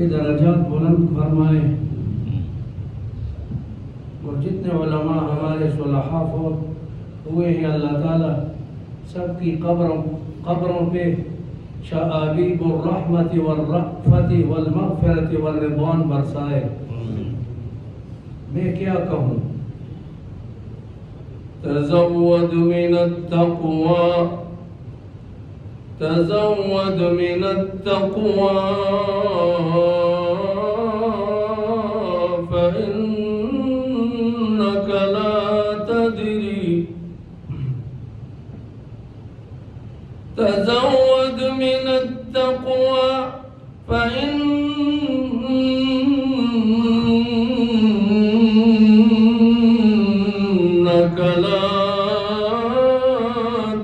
کے درجات بلند فرمائے، اور جتنے علماء ہمارے صلحاء ہوئے ہیں اللہ تعالیٰ سب کی قبروں پہ شآبیب الرحمت والرأفت والمغفرت والرضوان برسائے۔ میں کیا کہوں؟ تزود من التقوى تزود من التقوى فإنك لا تدري تزود من التقوى فإنك لا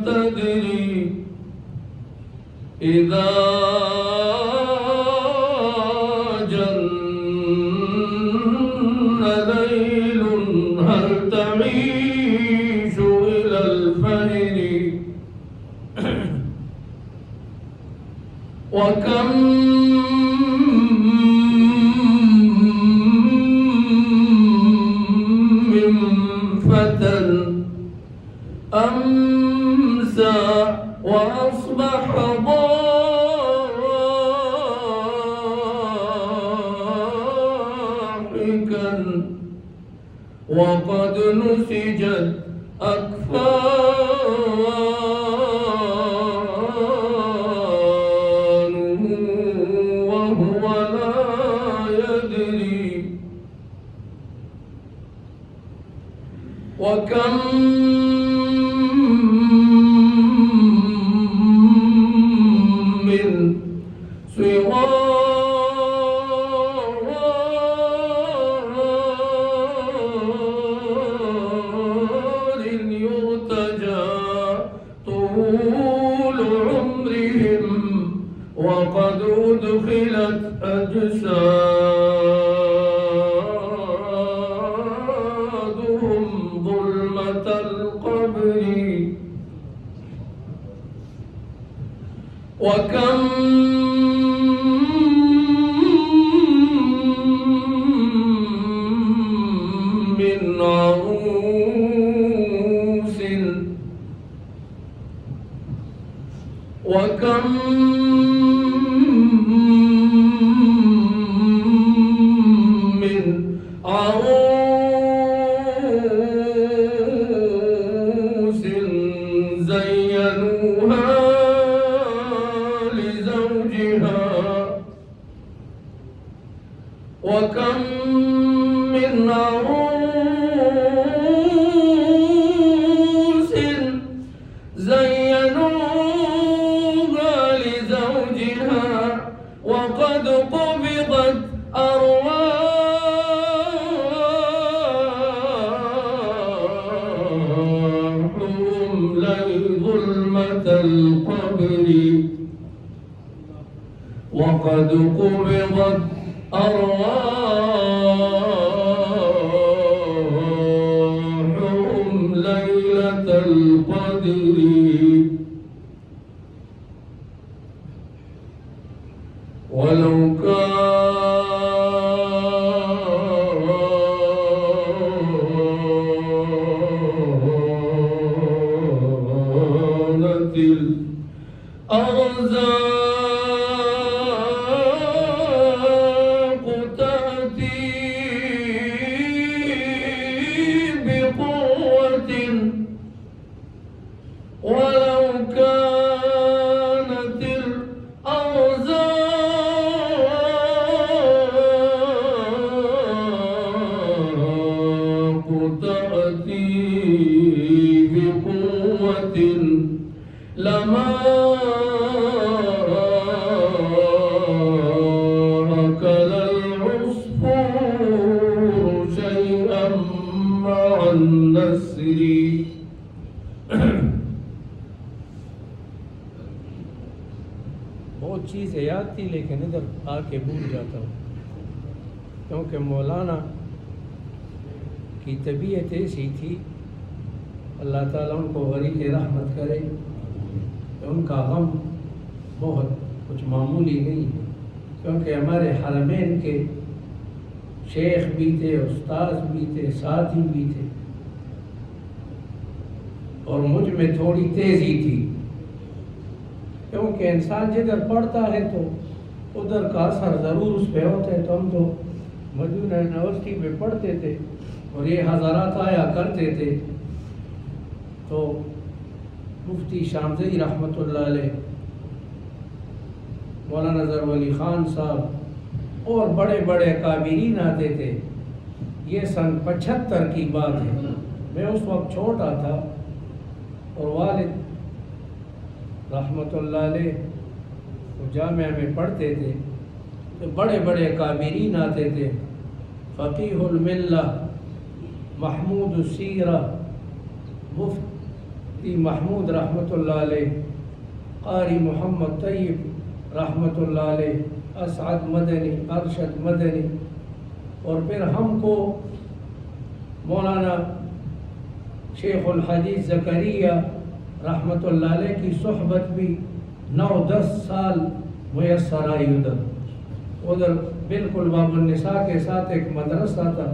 تدري إذا جن ليل هل تعيش إلى الفجر وكم من فتى أمسى وأصبح ضاحكا وقد نسجت أكفانه وهو لا يدري وكم من صغار يرتجى طول عمرهم وقد أدخلت أجسادهم ظلمة القبر وكم من عروس وكم من عروس زينوها لزوجها وكم من عروس زينوها لزوجها وقد قبضت أرواحهم لظلمة القبر وقد قبضت أرواحهم ليلة القدر ولو كانت الأرزاق تأتي بقوة ولو كانت الأرزاق تأتي بقوة لما أكل العصفور شيئا مع النسر بہت چیزیں یاد تھی لیکن ادھر آ کے بھول جاتا ہوں، کیونکہ مولانا کی طبیعت ایسی تھی، اللہ تعالیٰ ان کو غریق رحمت کرے، کہ ان کا غم بہت کچھ معمولی نہیں ہے، کہ کیونکہ ہمارے حرمین کے شیخ بھی تھے، استاذ بھی تھے، ساتھی بھی تھے، اور مجھ میں تھوڑی تیزی تھی، کیونکہ انسان جدھر پڑھتا ہے تو ادھر کا اثر ضرور اس پہ ہوتا ہے۔ تو ہم تو مدینہ یونیورسٹی میں پڑھتے تھے اور یہ حضرات آیا کرتے تھے، تو مفتی شامزئی رحمۃ اللہ علیہ، مولانا ظفر علی خان صاحب اور بڑے بڑے کابرین آتے تھے۔ یہ سن 75 کی بات ہے، میں اس وقت چھوٹا تھا، اور والد رحمۃ اللہ علیہ جامعہ میں پڑھتے تھے، تو بڑے بڑے کابرین آتے تھے، فقیہ الملہ محمود السیرہ، مفتی محمود رحمۃ اللہ علیہ، قاری محمد طیب رحمۃ اللہ علیہ، اسعد مدنی، ارشد مدنی، اور پھر ہم کو مولانا شیخ الحدیث زکریا رحمۃ اللہ علیہ کی صحبت بھی 9-10 سال میسر آئی۔ ادھر بالکل باب النساء کے ساتھ ایک مدرسہ تھا،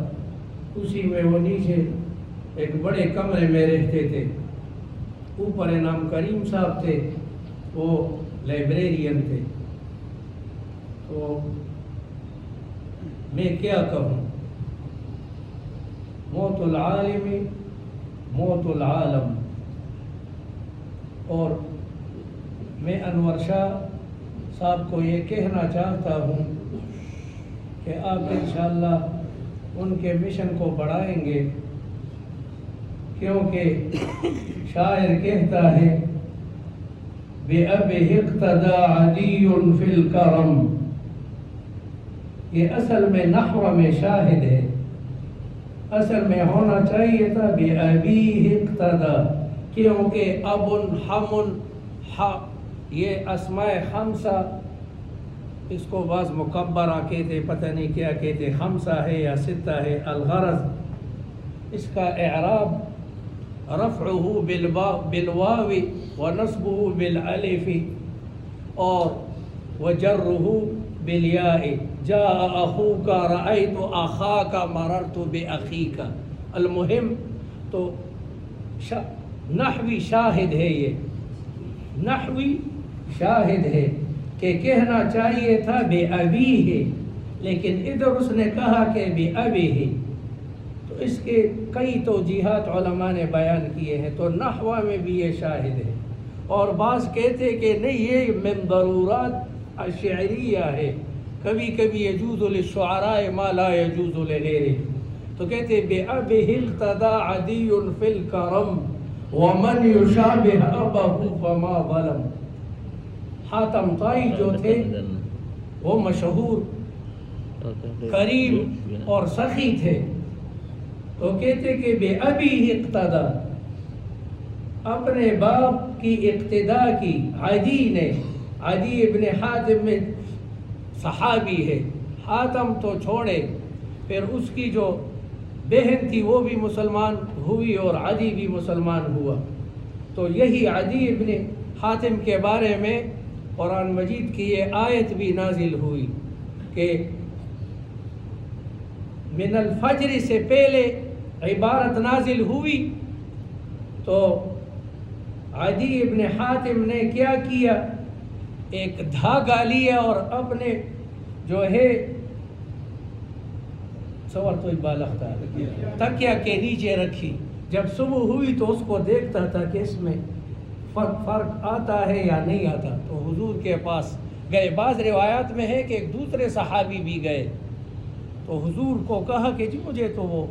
اسی میں وہ نیچے ایک بڑے کمرے میں رہتے تھے، اوپر انعام کریم صاحب تھے، وہ لائبریرین تھے۔ تو میں کیا کہوں، موت العالم موت العالم۔ اور میں انور شاہ صاحب کو یہ کہنا چاہتا ہوں کہ آپ انشاءاللہ ان کے مشن کو بڑھائیں گے، کیونکہ شاعر کہتا ہے بِأَبِهِ اقْتَدَى عَدِيٌّ فِي الْكَرَمِ، یہ اصل میں نحو میں شاہد ہے، اصل میں ہونا چاہیے تھا بِأَبِيهِ اقْتَدَى، کیونکہ ابن حمن یہ اسماء خمسہ، اس کو بعض مکبرہ کہتے، پتہ نہیں کیا کہتے، خمسہ ہے یا ستہ ہے، الغرض اس کا اعراب رفعہ بالواو ونصبہ بالالف اور وجرہ بالیاء، جاء اخوک رأیت اخاک مررت باخیک۔ المہم تو نحوی شاہد ہے، یہ نحوی شاہد ہے کہ کہنا چاہیے تھا بے ابی ہے، لیکن ادھر اس نے کہا کہ بے ابی ہے، تو اس کے کئی توجیہات علماء نے بیان کیے ہیں، تو نحو میں بھی یہ شاہد ہے۔ اور بعض کہتے کہ نہیں، یہ من ضرورات الشعریہ ہے، کبھی کبھی یجوز للشعراء ما لا یجوز لغیرہ، تو کہتے بے ابی اقتدى عدی فی الکرم ومن یشابہ ابہ فما ظلم۔ حاتم طائی جو تھے وہ مشہور کریم اور سخی تھے، تو کہتے کہ بے ابی اقتدا، اپنے باپ کی اقتدا کی عدی نے، عدی ابن حاتم میں صحابی ہے، حاتم تو چھوڑے، پھر اس کی جو بہن تھی وہ بھی مسلمان ہوئی اور عدی بھی مسلمان ہوا، تو یہی عدی ابن حاتم کے بارے میں قرآن مجید کی یہ آیت بھی نازل ہوئی کہ من الفجر سے پہلے عبارت نازل ہوئی، تو عدی ابن حاتم نے کیا کیا، ایک دھاگا لیا اور اپنے جو ہے سوار تو بالغ تھا تکیا کے نیچے رکھی، جب صبح ہوئی تو اس کو دیکھتا تھا کہ اس میں فرق آتا ہے یا نہیں آتا، تو حضور کے پاس گئے۔ بعض روایات میں ہے کہ ایک دوسرے صحابی بھی گئے، تو حضور کو کہا کہ جی مجھے تو وہ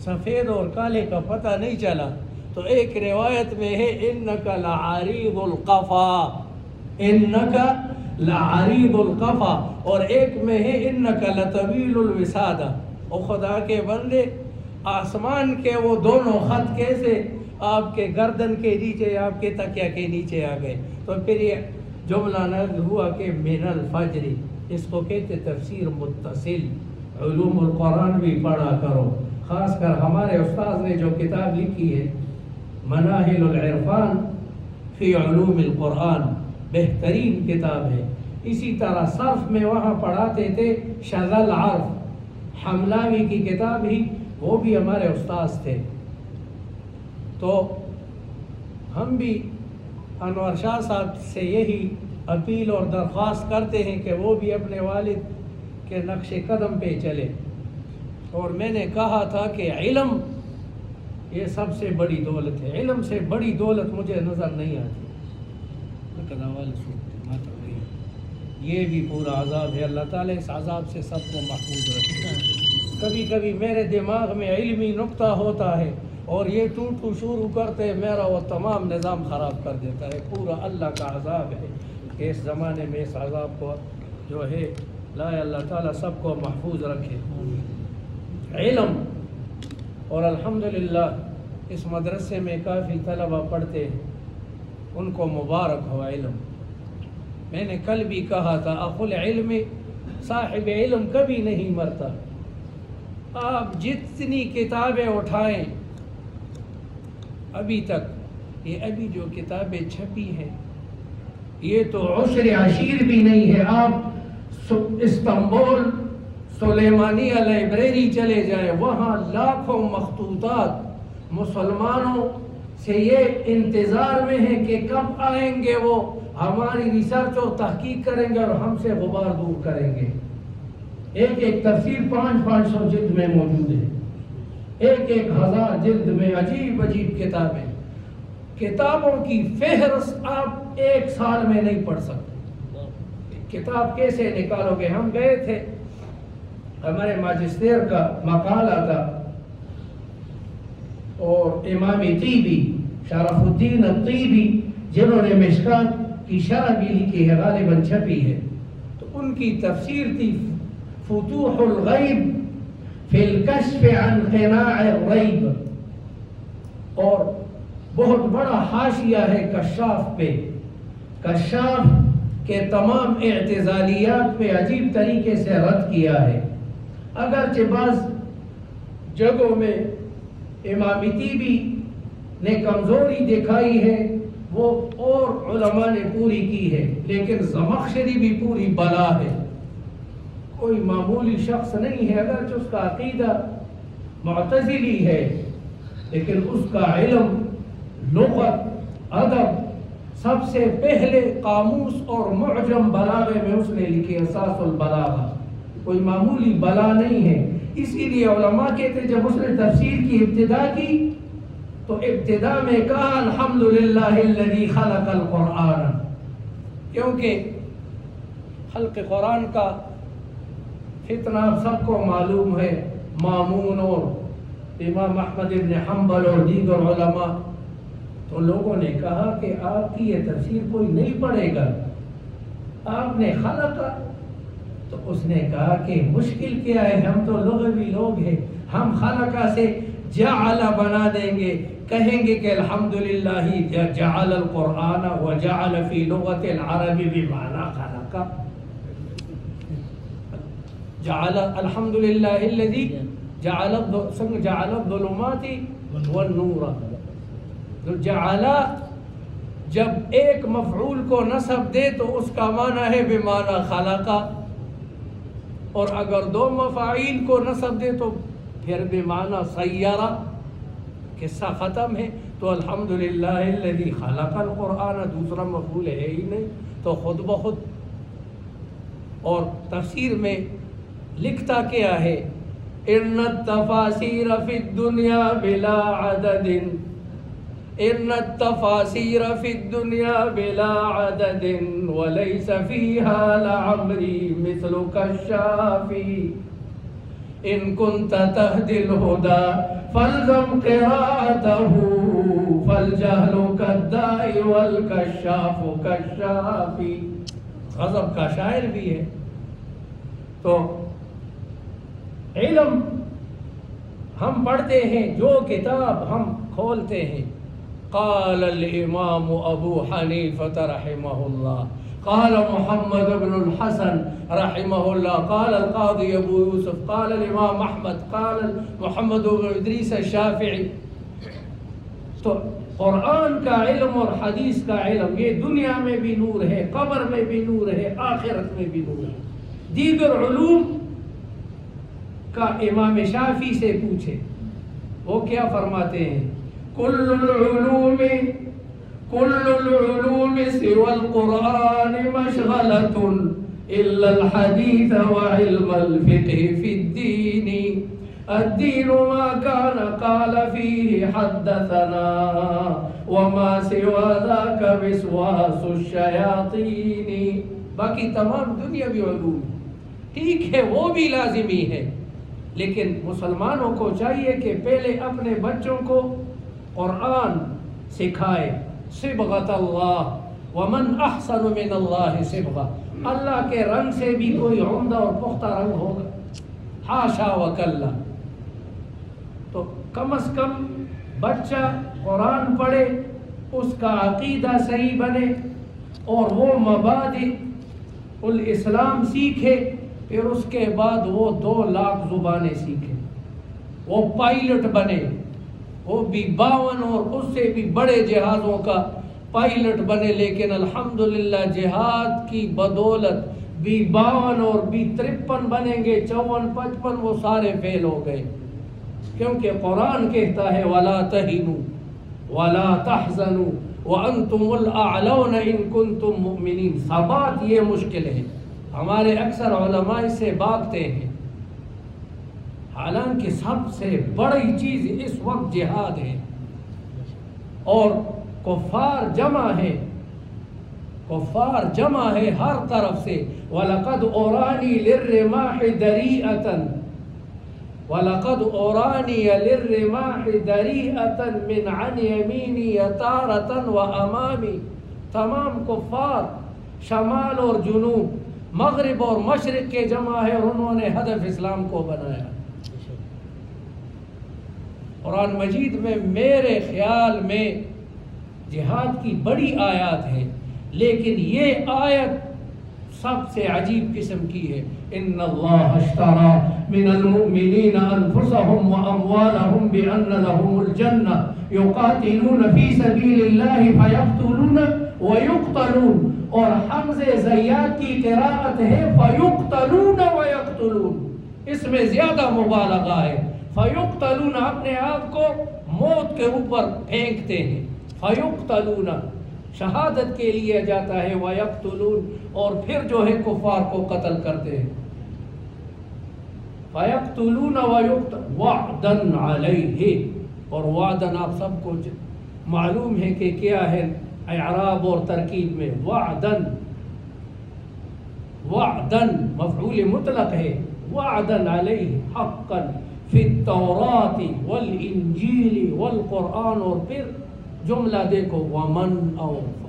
سفید اور کالے کا پتہ نہیں چلا، تو ایک روایت میں ہے انک لعریض القفا، انک لعریض القفا، اور ایک میں ہے انک لطویل الوسادہ، او خدا کے بندے آسمان کے وہ دونوں خط کیسے آپ کے گردن کے نیچے، آپ کے تکیہ کے نیچے آ گئے۔ تو پھر یہ جملہ نازل ہوا کہ من الفجر، اس کو کہتے تفسیر متصل۔ علوم القرآن بھی پڑھا کرو، خاص کر ہمارے استاذ نے جو کتاب لکھی ہے مناہل العرفان فی علوم القرآن، بہترین کتاب ہے، اسی طرح صرف میں وہاں پڑھاتے تھے شذل عرف، حملاوی کی کتاب ہی، وہ بھی ہمارے استاذ تھے۔ تو ہم بھی انور شاہ صاحب سے یہی اپیل اور درخواست کرتے ہیں کہ وہ بھی اپنے والد کے نقش قدم پہ چلے۔ اور میں نے کہا تھا کہ علم یہ سب سے بڑی دولت ہے، علم سے بڑی دولت مجھے نظر نہیں آتی۔ یہ بھی پورا عذاب ہے، اللہ تعالیٰ اس عذاب سے سب کو محفوظ رکھے۔ کبھی کبھی میرے دماغ میں علمی نقطہ ہوتا ہے اور یہ ٹوٹو شروع کرتے میرا وہ تمام نظام خراب کر دیتا ہے۔ پورا اللہ کا عذاب ہے کہ اس زمانے میں اس عذاب کو جو ہے لا اللہ تعالیٰ سب کو محفوظ رکھے۔ علم، اور الحمدللہ اس مدرسے میں کافی طلبہ پڑھتے ہیں، ان کو مبارک ہو علم۔ میں نے کل بھی کہا تھا اخو العلم، صاحب علم کبھی نہیں مرتا۔ آپ جتنی کتابیں اٹھائیں ابھی تک، یہ ابھی جو کتابیں چھپی ہیں یہ تو عشر عشیر بھی نہیں ہے۔ آپ استنبول سلیمانیہ لائبریری چلے جائیں، وہاں لاکھوں مخطوطات مسلمانوں سے یہ انتظار میں ہیں کہ کب آئیں گے وہ ہماری ریسرچ اور تحقیق کریں گے اور ہم سے غبار دور کریں گے۔ ایک ایک تفسیر 500 جلد میں موجود ہے، 1000 جلد میں عجیب عجیب کتابیں، کتابوں کی فہرست آپ ایک سال میں نہیں پڑھ سکتے۔ کتاب کیسے نکالو گے؟ ہم گئے تھے، ہمارے ماجسٹیر کا مقالہ تھا اور امام طیبی شرف الدین الطیبی جنہوں نے مشکات کی شرح بھی لکھی ہے، غالباً چھپی ہے، تو ان کی تفسیر تھی فتوح الغیب فی الکشف عن قناع الریب، اور بہت بڑا حاشیہ ہے کشاف پہ۔ کشاف کے تمام اعتزالیات پہ عجیب طریقے سے رد کیا ہے۔ اگرچہ بعض جگہوں میں امام طیبی نے کمزوری دکھائی ہے، وہ اور علماء نے پوری کی ہے، لیکن زمخشری بھی پوری بلا ہے، کوئی معمولی شخص نہیں ہے۔ اگرچہ اس کا عقیدہ معتزلی ہے، لیکن اس کا علم، لغت، ادب، سب سے پہلے قاموس اور معجم بلاغے میں اس نے لکھی اساس البلاغہ، کوئی معمولی بلا نہیں ہے۔ اسی لیے علماء کہتے ہیں جب اس نے تفسیر کی ابتدا کی تو ابتدا میں کہا الحمدللہ الذی خلق القرآن، کیونکہ خلق قرآن کا فتنہ سب کو معلوم ہے۔ مامون اور امام احمد بن حنبل اور دیگر علماء، تو لوگوں نے کہا کہ آپ کی یہ تفسیر کوئی نہیں پڑھے گا، آپ نے خلق، تو اس نے کہا کہ مشکل کیا ہے، ہم تو لغوی لوگ ہیں، ہم خلقہ سے جعل بنا دیں گے، کہیں گے کہ الحمدللہ جعل القرآن وجعل فی لغت العرب بمعنی خلقہ، جعل الحمدللہ الذی جعل الظلمات والنور۔ تو جعل جب ایک مفعول کو نصب دے تو اس کا معنی ہے بمعنی خلقہ، اور اگر دو مفاعیل کو نصب دے تو پھر بمعنی سیارہ۔ قصہ ختم ہے۔ تو الحمدللہ الذی خلق القرآن دوسرا مفعول ہے ہی نہیں، تو خود بخود۔ اور تفسیر میں لکھتا کیا ہے، ان التفاسیر فی الدنیا بلا عدد، ان التفاسیر فی الدنیا بلا عدد ولیس فیہا لعمری مثل کشافی، ان کنت تہدی الہدی فالزم قراءته فالجہل کالداء والکشاف کشافی۔ غضب کا شاعر بھی ہے۔ تو علم ہم پڑھتے ہیں، جو کتاب ہم کھولتے ہیں، قال الامام ابو حنیفہ رحمہ اللہ، قال محمد بن الحسن رحمہ اللہ، قال القاضی ابو یوسف، قال الامام احمد، قال محمد بن ادریس الشافعی۔ تو قرآن کا علم اور حدیث کا علم یہ دنیا میں بھی نور ہے، قبر میں بھی نور ہے، آخرت میں بھی نور ہے۔ دیگر علوم کا امام شافعی سے پوچھے، وہ کیا فرماتے ہیں؟ کل العلوم سوى القرآن مشغلة إلا الحديث وعلم الفقه في الدين الدين ما كان قال فيه حدثنا وما سوى ذاك وسواس الشياطين۔ باقی تمام دنیاوی علوم ٹھیک ہے، وہ بھی لازمی ہے، لیکن مسلمانوں کو چاہیے کہ پہلے اپنے بچوں کو قرآن سکھائے۔ صبغۃ اللہ ومن احسن من اللہ صبغہ، اللہ کے رنگ سے بھی کوئی عمدہ اور پختہ رنگ ہوگا؟ حاشا وکلا۔ تو کم از کم بچہ قرآن پڑھے، اس کا عقیدہ صحیح بنے اور وہ مبادئ الاسلام سیکھے، پھر اس کے بعد وہ 2 لاکھ زبانیں سیکھے، وہ پائلٹ بنے، وہ بھی 52 اور اس سے بھی بڑے جہازوں کا پائلٹ بنے۔ لیکن الحمدللہ جہاد کی بدولت بھی 52 اور بھی 53 بنیں گے، 54 55 وہ سارے فیل ہو گئے، کیونکہ قرآن کہتا ہے وَلَا تَهِنُوا وَلَا تَحْزَنُوا وَأَنْتُمُ الْأَعْلَوْنَ إِن كُنتُم مُؤْمِنِينَ۔ ثبات یہ مشکل ہے، ہمارے اکثر علماء اس سے بھاگتے ہیں، حالانکہ سب سے بڑی چیز اس وقت جہاد ہے، اور کفار جمع ہے، کفار جمع ہے ہر طرف سے۔ وَلَقَدْ أُرَانِي لِلرِّمَاحِ دَرِيئَةً وَلَقَدْ أُرَانِي لِلرِّمَاحِ دَرِيئَةً مِنْ عَنْ يَمِينِي تَارَةً وَأَمَامِي۔ تمام کفار شمال اور جنوب، مغرب اور مشرق کے جمع ہے، اور انہوں نے ہدف اسلام کو بنایا۔ قرآن مجید میں میرے خیال میں جہاد کی بڑی آیات ہے، لیکن یہ آیت سب سے عجیب قسم کی ہے۔ ان اللہ اشترى من المؤمنین انفسهم واموالهم بان لهم الجنہ یقاتلون فی سبیل اللہ فیقتلون ویقتلون، اور حمزہ زیاد کی قراءت ہے فیقتلون ویقتلون، اس میں زیادہ مبالغہ ہے۔ فیقتلون اپنے آپ کو موت کے اوپر پھینکتے ہیں، فیقتلون شہادت کے لیے جاتا ہے، ویقتلون اور پھر جو ہے کفار کو قتل کرتے ہیں۔ فیقتلون وعدا علیہ، اور وعدا آپ سب کو معلوم ہے کہ کیا ہے اعراب اور ترکیب میں۔ وعدا مفعول مطلق ہے، وعدا علیہ حقا فی التوراۃ والانجیل والقرآن، اور پھر جملہ دیکھو ومن اوفی،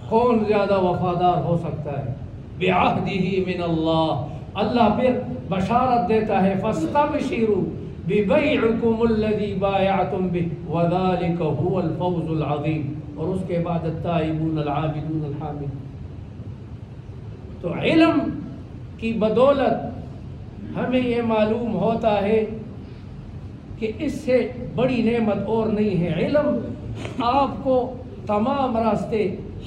کون زیادہ وفادار ہو سکتا ہے بعہدہ من اللہ۔ اللہ پھر بشارت دیتا ہے فاستبشروا ببیعکم الذی بایعتم بہ وذلک هو الفوز العظیم، اور اس کے بعد التائبون العابدون الحامدون۔ تو علم کی بدولت ہمیں یہ معلوم ہوتا ہے کہ اس سے بڑی نعمت اور نہیں ہے۔ علم آپ کو تمام راستے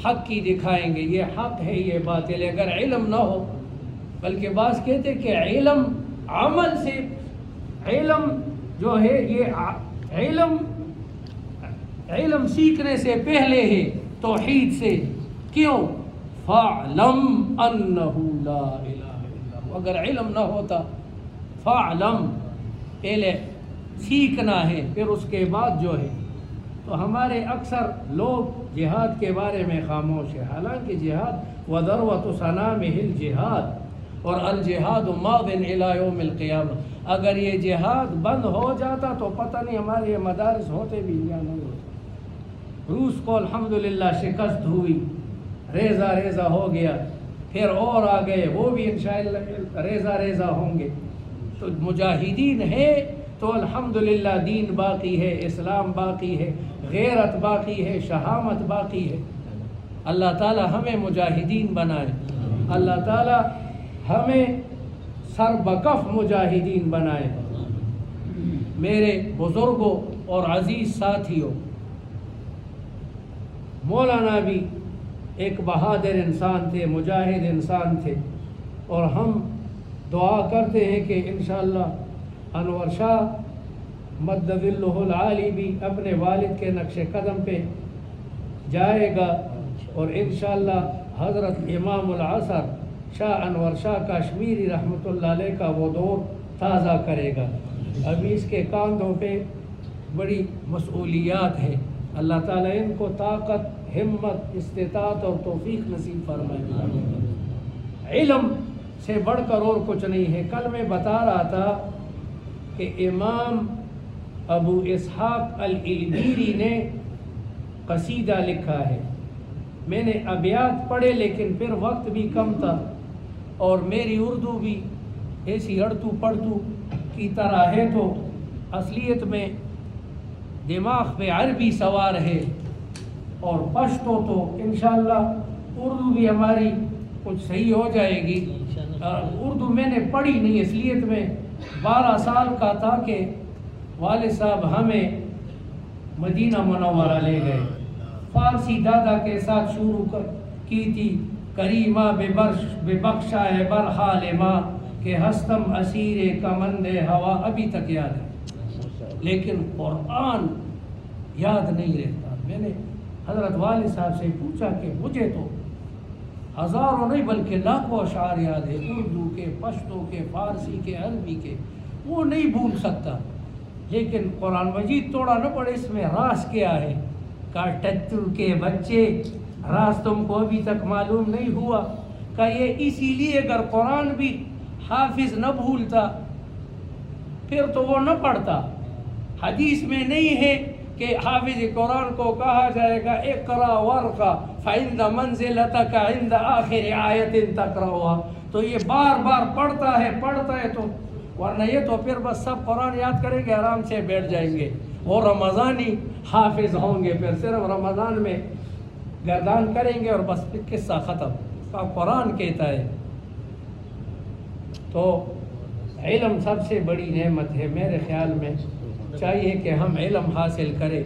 حق کی دکھائیں گے، یہ حق ہے، یہ باطل ہے۔ اگر علم نہ ہو، بلکہ بعض کہتے کہ علم عمل سے، علم جو ہے یہ علم سیکھنے سے پہلے ہے توحید سے۔ کیوں؟ فَاعْلَمْ أَنَّهُ لَا إِلَهَ إِلَّا هُوَ۔ اگر علم نہ ہوتا، فَاعْلَمْ پہلے سیکھنا ہے، پھر اس کے بعد جو ہے۔ تو ہمارے اکثر لوگ جہاد کے بارے میں خاموش ہے، حالانکہ جہاد وَذَرْوَةُ صَنَامِهِ الْجِهَاد، اور الجہاد ماضٍ إِلَى يَوْمِ الْقِيَامَةِ۔ اگر یہ جہاد بند ہو جاتا تو پتہ نہیں ہمارے یہ مدارس ہوتے بھی یا نہیں ہوتے۔ روس کو الحمدللہ شکست ہوئی، ریزہ ہو گیا، پھر اور آ گئے، وہ بھی انشاءاللہ ریزہ ہوں گے۔ تو مجاہدین ہے تو الحمدللہ دین باقی ہے، اسلام باقی ہے، غیرت باقی ہے، شہامت باقی ہے۔ اللہ تعالی ہمیں مجاہدین بنائے، اللہ تعالی ہمیں سر بکف مجاہدین بنائے۔ میرے بزرگوں اور عزیز ساتھیوں، مولانا بھی ایک بہادر انسان تھے، مجاہد انسان تھے، اور ہم دعا کرتے ہیں کہ انشاءاللہ انور شاہ مد ظلہ العالی بھی اپنے والد کے نقش قدم پہ جائے گا، اور انشاءاللہ حضرت امام العصر شاہ انور شاہ کاشمیری رحمۃ اللہ علیہ کا وہ دور تازہ کرے گا۔ ابھی اس کے کاندھوں پہ بڑی مسئولیات ہے، اللہ تعالیٰ ان کو طاقت، ہمت، استطاعت اور توفیق نصیب فرمائے۔ علم سے بڑھ کر اور کچھ نہیں ہے۔ کل میں بتا رہا تھا کہ امام ابو اسحاق الالبیری نے قصیدہ لکھا ہے، میں نے ابیات پڑھے لیکن پھر وقت بھی کم تھا، اور میری اردو بھی ایسی اڑتو پڑتو کی طرح ہے، تو اصلیت میں دماغ پہ عربی سوار ہے اور پشتو تو انشاءاللہ اردو بھی ہماری کچھ صحیح ہو جائے گی۔ اردو میں نے پڑھی نہیں، اصلیت میں 12 سال کا تھا کہ والد صاحب ہمیں مدینہ منورہ لے گئے، فارسی دادا کے ساتھ شروع کی تھی، کریمہ بے بخشا ہے برحال ماں کہ ہستم اسیر کمند ہوا، ابھی تک یاد ہے لیکن قرآن یاد نہیں رہتا۔ میں نے حضرت والد صاحب سے پوچھا کہ مجھے تو ہزاروں نہیں بلکہ لاکھوں اشعار یاد ہے، اردو کے، پشتو کے، فارسی کے، عربی کے، وہ نہیں بھول سکتا، لیکن قرآن مجید توڑا نہ پڑے، اس میں راز کیا ہے؟ کاٹتو کے بچے، راز تم کو ابھی تک معلوم نہیں ہوا؟ کہ یہ اسی لیے اگر قرآن بھی حافظ نہ بھولتا پھر تو وہ نہ پڑھتا۔ حدیث میں نہیں ہے کہ حافظ قرآن کو کہا جائے گا اقرا ورقا فعند منزلتک عند آخر آیت تقرأها، تو یہ بار بار پڑھتا ہے تو، ورنہ یہ تو پھر بس سب قرآن یاد کریں گے، آرام سے بیٹھ جائیں گے، وہ رمضانی حافظ ہوں گے، پھر صرف رمضان میں گردان کریں گے اور بس پھر قصہ ختم۔ کا قرآن کہتا ہے تو علم سب سے بڑی نعمت ہے، میرے خیال میں چاہیے کہ ہم علم حاصل کریں۔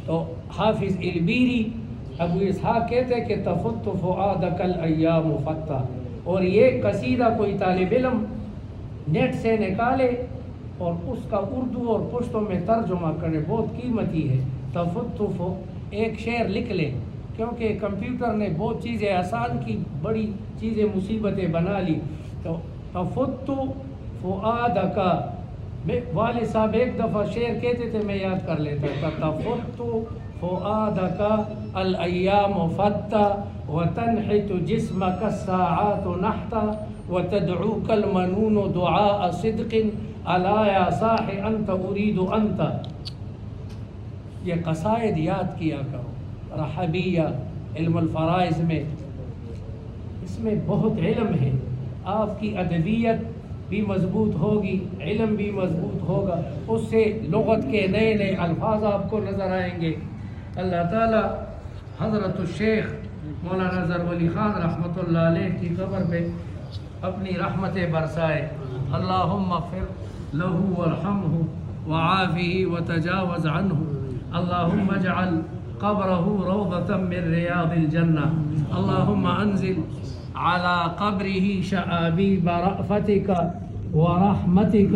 تو حافظ البیری ابو اسحاق کہتے کہ تفت فؤادک الایام فتہ، اور یہ قصیدہ کوئی طالب علم نیٹ سے نکالے اور اس کا اردو اور پشتوں میں ترجمہ کرے، بہت قیمتی ہے۔ تفت ایک شعر لکھ لیں، کیونکہ کمپیوٹر نے بہت چیزیں آسان کی، بڑی چیزیں مصیبتیں بنا لی۔ تو تفت فؤادک، والد صاحب ایک دفعہ شعر کہتے تھے، میں یاد کر لیتا تھا، تفت فؤادک الایام فتہ وتنحت جسمک الساعات نحتا وتدعوک المنون دعاء صدق الا یا صاح انت ارید انت۔ یہ قصائد یاد کیا کرو، رحبیہ، علم الفرائض میں، اس میں بہت علم ہے، آپ کی ادبیت بھی مضبوط ہوگی، علم بھی مضبوط ہوگا، اس سے لغت کے نئے نئے الفاظ آپ کو نظر آئیں گے۔ اللہ تعالی حضرت الشیخ مولانا ظفر علی خان رحمۃ اللہ علیہ کی قبر پہ اپنی رحمتیں برسائے۔ اللہم اغفر لہ وارحمہ وعافہ وتجاوز عنہ، اللہم اجعل قبرہ روضۃ من ریاض الجنہ، اللہم انزل على قبره شعابیب رأفتک ورحمتک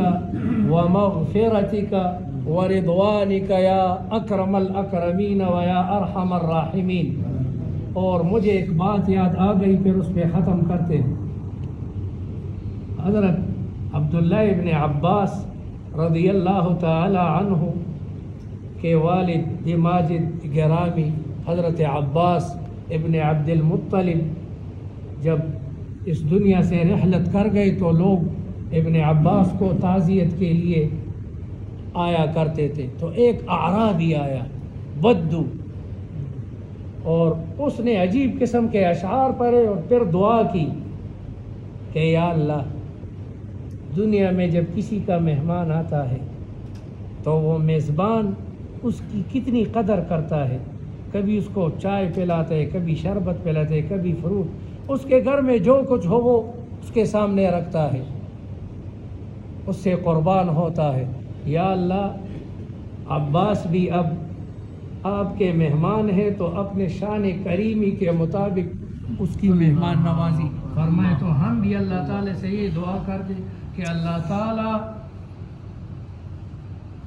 ومغفرتک ورضوانک یا اکرم الاکرمین ویا ارحم الراحمین۔ اور مجھے ایک بات یاد آ گئی، پھر اس پہ ختم کرتے ہیں۔ حضرت عبداللہ ابن عباس رضی اللہ تعالی عنہ کے والد ماجد گرامی حضرت عباس ابن عبد المطلب جب اس دنیا سے رحلت کر گئے تو لوگ ابن عباس کو تعزیت کے لیے آیا کرتے تھے، تو ایک اعرابی آیا بدو، اور اس نے عجیب قسم کے اشعار پڑھے اور پھر دعا کی کہ یا اللہ، دنیا میں جب کسی کا مہمان آتا ہے تو وہ میزبان اس کی کتنی قدر کرتا ہے، کبھی اس کو چائے پلاتا ہے، کبھی شربت پلاتا ہے، کبھی فروٹ، اس کے گھر میں جو کچھ ہو وہ اس کے سامنے رکھتا ہے، اس سے قربان ہوتا ہے۔ یا اللہ، عباس بھی اب آپ کے مہمان ہیں تو اپنے شان کریمی کے مطابق اس کی مہمان نوازی فرمائے۔ تو ہم بھی اللہ تعالیٰ سے یہ دعا کر دیں کہ اللہ تعالیٰ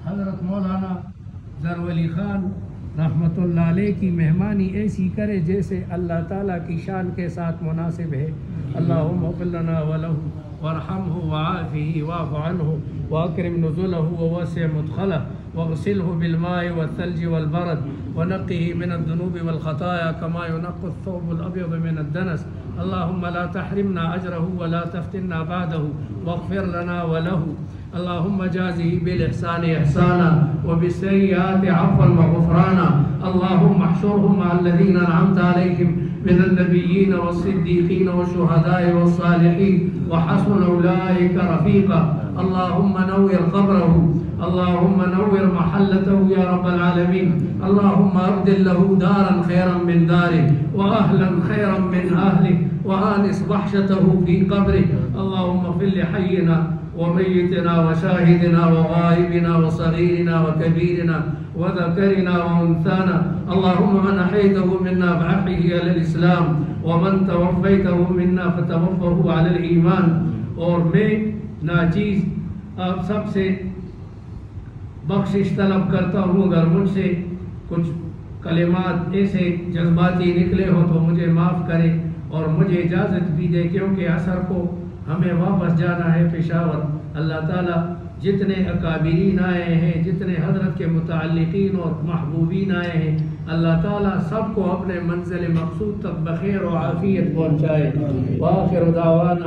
حضرت مولانا ظہور علی خان رحمۃ اللہ علیہ کی مہمانی ایسی کرے جیسے اللہ تعالیٰ کی شان کے ساتھ مناسب ہے۔ اللہم اغفر لنا ولہ وارحمہ وعافہ واعف عنہ واکرم نزلہ ووسع مدخلہ واغسلہ بالماء والثلج والبرد ونقه من الذنوب والخطايا كما ينقى الثوب الأبيض من الدنس اللهم لا تحرمنا أجره ولا تفتنا بعده واغفر لنا وله اللهم جازه بالإحسان إحسانا وبالسيئات عفوا وغفرانا اللهم احشرهم مع الذين أنعمت عليهم من النبيين والصديقين والشهداء والصالحين وحسن أولئك رفيقا اللهم نور قبره اللهم نور محلته يا رب العالمين اللهم أبدل له دارا خيرا من داره وأهلا خيرا من أهله وآنس وحشته في قبره اللهم اغفر لحينا وميتنا وشاهدنا وغائبنا وصغيرنا وكبيرنا وذكرنا وأنثانا اللهم من أحييته منا فأحيه على الإسلام ومن توفيته منا فتوفه على الإيمان۔ اور میں ناچیز آپ سب سے بخشش طلب کرتا ہوں، اگر مجھ سے کچھ کلمات ایسے جذباتی نکلے ہو تو مجھے معاف کرے اور مجھے اجازت بھی دے، کیونکہ عصر کو ہمیں واپس جانا ہے پشاور۔ اللہ تعالیٰ جتنے اکابرین آئے ہیں، جتنے حضرت کے متعلقین اور محبوبین آئے ہیں، اللہ تعالیٰ سب کو اپنے منزل مقصود تک بخیر و عافیت پہنچائے۔ وآخر دعوانا